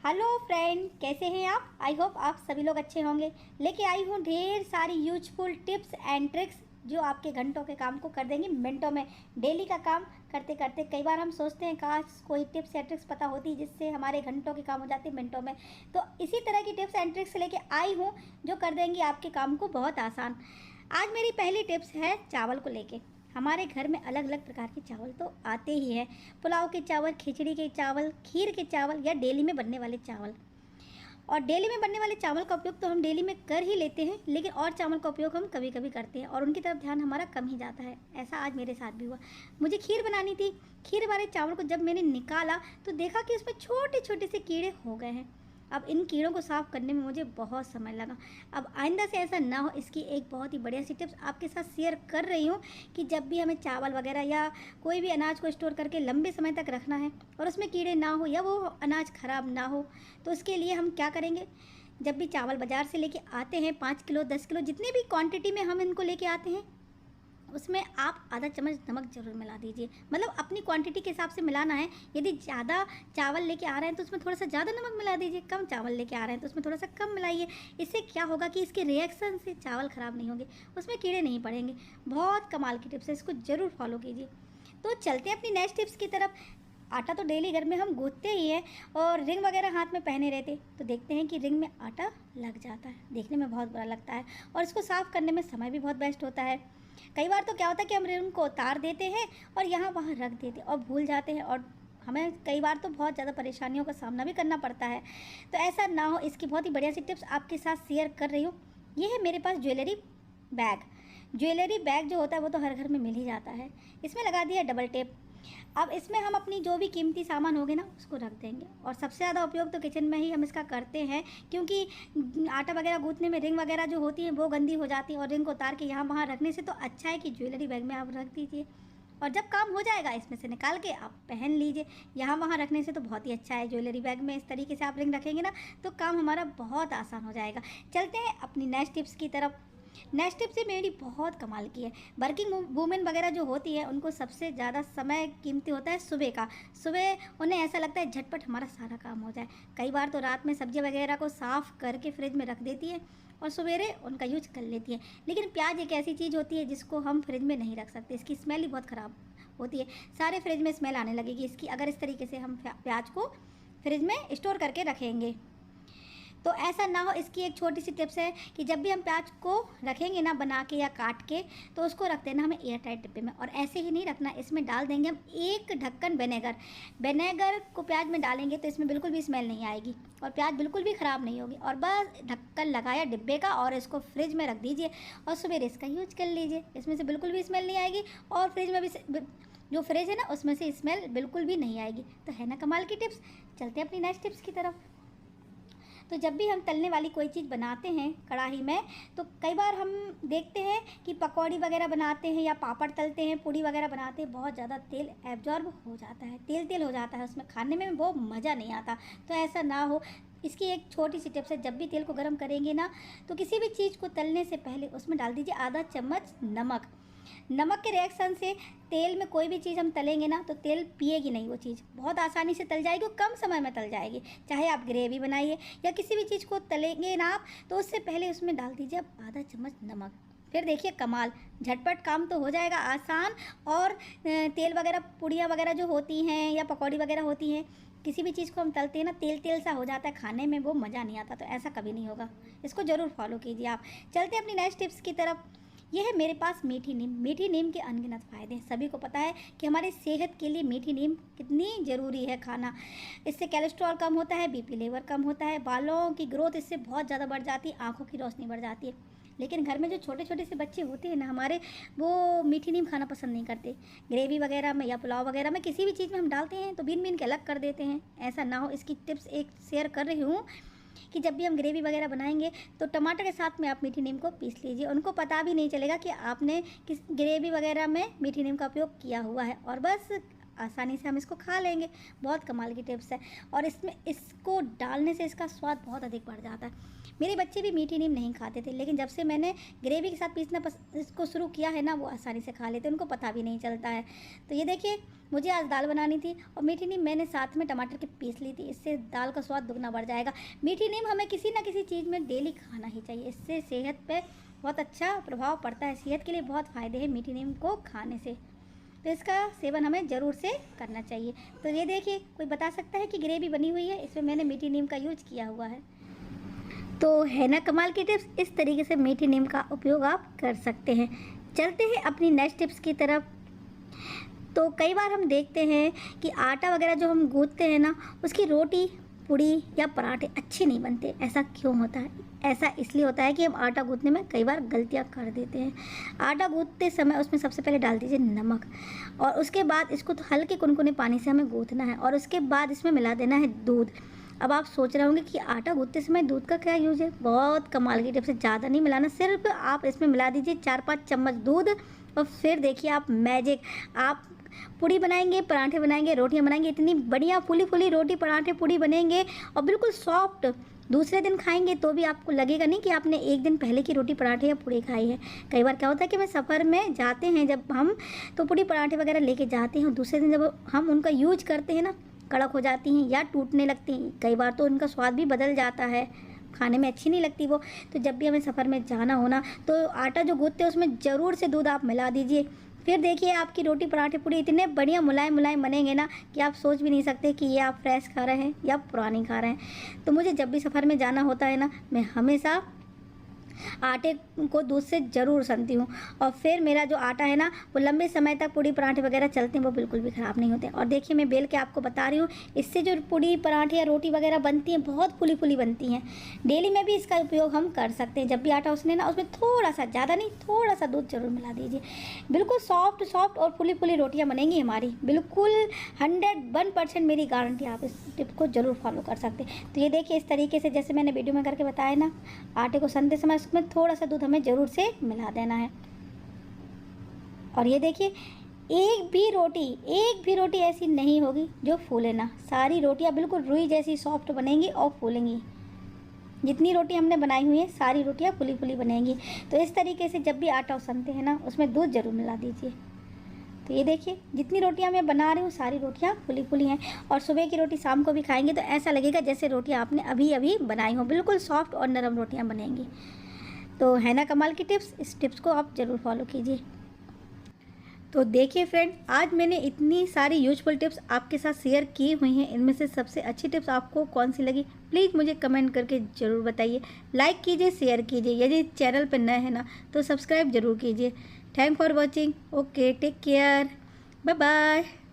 Hello friend, कैसे हैं आप। आई होप आप सभी लोग अच्छे होंगे। लेके आई हूँ ढेर सारी यूजफुल टिप्स एंड ट्रिक्स जो आपके घंटों के काम को कर देंगी मिनटों में। डेली का काम करते करते कई बार हम सोचते हैं काश कोई टिप्स या ट्रिक्स पता होती जिससे हमारे घंटों के काम हो जाते मिनटों में। तो इसी तरह की टिप्स एंड ट्रिक्स लेके आई हूँ जो कर देंगी आपके काम को बहुत आसान। आज मेरी पहली टिप्स है चावल को लेके। हमारे घर में अलग अलग प्रकार के चावल तो आते ही हैं। पुलाव के चावल, खिचड़ी के चावल, खीर के चावल या डेली में बनने वाले चावल। और डेली में बनने वाले चावल का उपयोग तो हम डेली में कर ही लेते हैं, लेकिन और चावल का उपयोग हम कभी कभी करते हैं और उनकी तरफ ध्यान हमारा कम ही जाता है। ऐसा आज मेरे साथ भी हुआ। मुझे खीर बनानी थी। खीर वाले चावल को जब मैंने निकाला तो देखा कि उसमें छोटे छोटे से कीड़े हो गए हैं। अब इन कीड़ों को साफ़ करने में मुझे बहुत समय लगा। अब आइंदा से ऐसा ना हो, इसकी एक बहुत ही बढ़िया सी टिप्स आपके साथ शेयर कर रही हूँ कि जब भी हमें चावल वगैरह या कोई भी अनाज को स्टोर करके लंबे समय तक रखना है और उसमें कीड़े ना हो या वो अनाज ख़राब ना हो, तो उसके लिए हम क्या करेंगे। जब भी चावल बाज़ार से लेके आते हैं 5 किलो 10 किलो जितनी भी क्वांटिटी में हम इनको लेके आते हैं, उसमें आप आधा चम्मच नमक ज़रूर मिला दीजिए। मतलब अपनी क्वांटिटी के हिसाब से मिलाना है। यदि ज़्यादा चावल लेके आ रहे हैं तो उसमें थोड़ा सा ज़्यादा नमक मिला दीजिए, कम चावल लेके आ रहे हैं तो उसमें थोड़ा सा कम मिलाइए। इससे क्या होगा कि इसके रिएक्शन से चावल ख़राब नहीं होंगे, उसमें कीड़े नहीं पड़ेंगे। बहुत कमाल की टिप्स है, इसको ज़रूर फॉलो कीजिए। तो चलते हैं अपनी नेक्स्ट टिप्स की तरफ। आटा तो डेली घर में हम गूंथते ही हैं और रिंग वगैरह हाथ में पहने रहते, तो देखते हैं कि रिंग में आटा लग जाता है। देखने में बहुत बुरा लगता है और इसको साफ़ करने में समय भी बहुत वेस्ट होता है। कई बार तो क्या होता है कि हम रिंग को उतार देते हैं और यहाँ वहाँ रख देते हैं और भूल जाते हैं और हमें कई बार तो बहुत ज़्यादा परेशानियों का सामना भी करना पड़ता है। तो ऐसा ना हो, इसकी बहुत ही बढ़िया सी टिप्स आपके साथ शेयर कर रही हूँ। ये है मेरे पास ज्वेलरी बैग। ज्वेलरी बैग जो होता है वो तो हर घर में मिल ही जाता है। इसमें लगा दिया डबल टेप। अब इसमें हम अपनी जो भी कीमती सामान होगे ना उसको रख देंगे और सबसे ज़्यादा उपयोग तो किचन में ही हम इसका करते हैं, क्योंकि आटा वगैरह गूंथने में रिंग वगैरह जो होती है वो गंदी हो जाती है और रिंग को उतार के यहाँ वहाँ रखने से तो अच्छा है कि ज्वेलरी बैग में आप रख दीजिए और जब काम हो जाएगा इसमें से निकाल के आप पहन लीजिए। यहाँ वहाँ रखने से तो बहुत ही अच्छा है। ज्वेलरी बैग में इस तरीके से आप रिंग रखेंगे ना तो काम हमारा बहुत आसान हो जाएगा। चलते हैं अपनी नेक्स्ट टिप्स की तरफ। नेक्स्ट टिप से मेरी बहुत कमाल की है। वर्किंग वूमेन वगैरह जो होती है उनको सबसे ज़्यादा समय कीमती होता है सुबह का। सुबह उन्हें ऐसा लगता है झटपट हमारा सारा काम हो जाए। कई बार तो रात में सब्जी वगैरह को साफ़ करके फ्रिज में रख देती है और सवेरे उनका यूज कर लेती है। लेकिन प्याज एक ऐसी चीज़ होती है जिसको हम फ्रिज में नहीं रख सकते। इसकी स्मेल ही बहुत ख़राब होती है। सारे फ्रिज में स्मेल आने लगेगी इसकी अगर इस तरीके से हम प्याज को फ्रिज में स्टोर करके रखेंगे। तो ऐसा ना हो, इसकी एक छोटी सी टिप्स है कि जब भी हम प्याज को रखेंगे ना बना के या काट के, तो उसको रख देना हमें एयर टाइट डिब्बे में। और ऐसे ही नहीं रखना, इसमें डाल देंगे हम एक ढक्कन विनेगर। विनेगर को प्याज में डालेंगे तो इसमें बिल्कुल भी स्मेल नहीं आएगी और प्याज बिल्कुल भी ख़राब नहीं होगी। और बस ढक्कन लगाया डिब्बे का और इसको फ्रिज में रख दीजिए और सवेरे इसका यूज कर लीजिए। इसमें से बिल्कुल भी स्मेल नहीं आएगी और फ्रिज में भी जो फ्रिज है ना उसमें से स्मेल बिल्कुल भी नहीं आएगी। तो है ना कमाल की टिप्स। चलते हैं अपनी नेक्स्ट टिप्स की तरफ। तो जब भी हम तलने वाली कोई चीज़ बनाते हैं कढ़ाई में, तो कई बार हम देखते हैं कि पकौड़ी वगैरह बनाते हैं या पापड़ तलते हैं, पूड़ी वगैरह बनाते हैं, बहुत ज़्यादा तेल एब्जॉर्ब हो जाता है, तेल तेल हो जाता है, उसमें खाने में वो मज़ा नहीं आता। तो ऐसा ना हो, इसकी एक छोटी सी टिप्स है। जब भी तेल को गर्म करेंगे ना तो किसी भी चीज़ को तलने से पहले उसमें डाल दीजिए आधा चम्मच नमक। नमक के रिएक्शन से तेल में कोई भी चीज़ हम तलेंगे ना तो तेल पिएगी नहीं, वो चीज़ बहुत आसानी से तल जाएगी और कम समय में तल जाएगी। चाहे आप ग्रेवी बनाइए या किसी भी चीज़ को तलेंगे ना आप, तो उससे पहले उसमें डाल दीजिए आप आधा चम्मच नमक। फिर देखिए कमाल, झटपट काम तो हो जाएगा आसान। और तेल वगैरह पूड़ियाँ वगैरह जो होती हैं या पकौड़ी वगैरह होती हैं, किसी भी चीज़ को हम तलते हैं ना तेल तेल सा हो जाता है, खाने में वो मज़ा नहीं आता। तो ऐसा कभी नहीं होगा, इसको ज़रूर फॉलो कीजिए आप। चलते हैं अपनी नेक्स्ट टिप्स की तरफ। यह है मेरे पास मीठी नीम। मीठी नीम के अनगिनत फ़ायदे हैं। सभी को पता है कि हमारी सेहत के लिए मीठी नीम कितनी ज़रूरी है खाना। इससे कोलेस्ट्रॉल कम होता है, बीपी लेवल कम होता है, बालों की ग्रोथ इससे बहुत ज़्यादा बढ़ जाती है, आँखों की रोशनी बढ़ जाती है। लेकिन घर में जो छोटे छोटे से बच्चे होते हैं ना हमारे, वो मीठी नीम खाना पसंद नहीं करते। ग्रेवी वगैरह में या पुलाव वगैरह में किसी भी चीज़ में हम डालते हैं तो बीन बीन के अलग कर देते हैं। ऐसा ना हो, इसकी टिप्स एक शेयर कर रही हूँ कि जब भी हम ग्रेवी वगैरह बनाएंगे तो टमाटर के साथ में आप मीठी नीम को पीस लीजिए। उनको पता भी नहीं चलेगा कि आपने किस ग्रेवी वगैरह में मीठी नीम का उपयोग किया हुआ है। और बस आसानी से हम इसको खा लेंगे। बहुत कमाल की टिप्स है और इसमें इसको डालने से इसका स्वाद बहुत अधिक बढ़ जाता है। मेरे बच्चे भी मीठी नीम नहीं खाते थे, लेकिन जब से मैंने ग्रेवी के साथ पीसना इसको शुरू किया है ना, वो आसानी से खा लेते, उनको पता भी नहीं चलता है। तो ये देखिए, मुझे आज दाल बनानी थी और मीठी नीम मैंने साथ में टमाटर की पीस ली थी। इससे दाल का स्वाद दुगना बढ़ जाएगा। मीठी नीम हमें किसी ना किसी चीज़ में डेली खाना ही चाहिए। इससे सेहत पे बहुत अच्छा प्रभाव पड़ता है। सेहत के लिए बहुत फ़ायदे हैं मीठी नीम को खाने से, तो इसका सेवन हमें ज़रूर से करना चाहिए। तो ये देखिए, कोई बता सकता है कि ग्रेवी बनी हुई है, इसमें मैंने मीठी नीम का यूज किया हुआ है। तो है ना कमाल की टिप्स। इस तरीके से मीठी नीम का उपयोग आप कर सकते हैं। चलते हैं अपनी नेक्स्ट टिप्स की तरफ। तो कई बार हम देखते हैं कि आटा वगैरह जो हम गूंथते हैं ना, उसकी रोटी, पूड़ी या पराठे अच्छे नहीं बनते। ऐसा क्यों होता है? ऐसा इसलिए होता है कि हम आटा गूंथने में कई बार गलतियां कर देते हैं। आटा गूंथते समय उसमें सबसे पहले डाल दीजिए नमक, और उसके बाद इसको तो हल्के कुनकुने पानी से हमें गूंथना है, और उसके बाद इसमें मिला देना है दूध। अब आप सोच रहे होंगे कि आटा गूंथते समय दूध का क्या यूज़ है? बहुत कमाल की टिप्स है। ज़्यादा नहीं मिलाना, सिर्फ आप इसमें मिला दीजिए 4-5 चम्मच दूध, और फिर देखिए आप मैजिक। आप पूड़ी बनाएंगे, पराठे बनाएंगे, रोटियां बनाएंगे, इतनी बढ़िया फूली फूली रोटी, पराठे, पूड़ी बनेंगे और बिल्कुल सॉफ्ट। दूसरे दिन खाएंगे तो भी आपको लगेगा नहीं कि आपने एक दिन पहले की रोटी, पराठे या पूड़ी खाई है। कई बार क्या होता है कि मैं सफ़र में जाते हैं जब हम, तो पूड़ी पराठे वगैरह लेके जाते हैं, और दूसरे दिन जब हम उनका यूज करते हैं ना, कड़क हो जाती हैं या टूटने लगती हैं। कई बार तो उनका स्वाद भी बदल जाता है, खाने में अच्छी नहीं लगती वो। तो जब भी हमें सफ़र में जाना होना, तो आटा जो गूंथते हैं उसमें ज़रूर से दूध आप मिला दीजिए। फिर देखिए आपकी रोटी, पराठे, पूड़ी इतने बढ़िया मुलायम मुलायम बनेंगे ना कि आप सोच भी नहीं सकते कि ये आप फ्रेश खा रहे हैं या पुरानी खा रहे हैं। तो मुझे जब भी सफ़र में जाना होता है ना, मैं हमेशा आटे को दूध से ज़रूर सनती हूँ, और फिर मेरा जो आटा है ना, वो लंबे समय तक पूड़ी पराठे वगैरह चलते हैं, वो बिल्कुल भी ख़राब नहीं होते। और देखिए मैं बेल के आपको बता रही हूँ, इससे जो पूड़ी पराठे या रोटी वगैरह बनती हैं, बहुत फुली फुली बनती हैं। डेली में भी इसका उपयोग हम कर सकते हैं। जब भी आटा उसने ना, उसमें थोड़ा सा, ज़्यादा नहीं, थोड़ा सा दूध ज़रूर मिला दीजिए। बिल्कुल सॉफ्ट सॉफ्ट और फुली फुली रोटियाँ बनेंगी हमारी, बिल्कुल 101% मेरी गारंटी। आप इस टिप को ज़रूर फॉलो कर सकते हैं। तो ये देखिए, इस तरीके से जैसे मैंने वीडियो में करके बताया ना, आटे को सनते समय उसमें थोड़ा सा दूध हमें ज़रूर से मिला देना है। और ये देखिए, एक भी रोटी ऐसी नहीं होगी जो फूले ना। सारी रोटियां बिल्कुल रुई जैसी सॉफ्ट बनेंगी और फूलेंगी। जितनी रोटी हमने बनाई हुई है, सारी रोटियां फुली फुली बनेंगी। तो इस तरीके से जब भी आटा सनते हैं ना, उसमें दूध ज़रूर मिला दीजिए। तो ये देखिए, जितनी रोटियां मैं बना रही हूँ, सारी रोटियां फुली फुली हैं। और सुबह की रोटी शाम को भी खाएंगे तो ऐसा लगेगा जैसे रोटियां आपने अभी अभी बनाई हो। बिल्कुल सॉफ्ट और नरम रोटियां बनेंगी। तो है ना कमाल की टिप्स। इस टिप्स को आप ज़रूर फॉलो कीजिए। तो देखिए फ्रेंड, आज मैंने इतनी सारी यूजफुल टिप्स आपके साथ शेयर की हुई हैं। इनमें से सबसे अच्छी टिप्स आपको कौन सी लगी, प्लीज़ मुझे कमेंट करके ज़रूर बताइए। लाइक कीजिए, शेयर कीजिए। यदि चैनल पर नए हैं ना, तो सब्सक्राइब ज़रूर कीजिए। Thank for watching. Okay, take care, bye bye.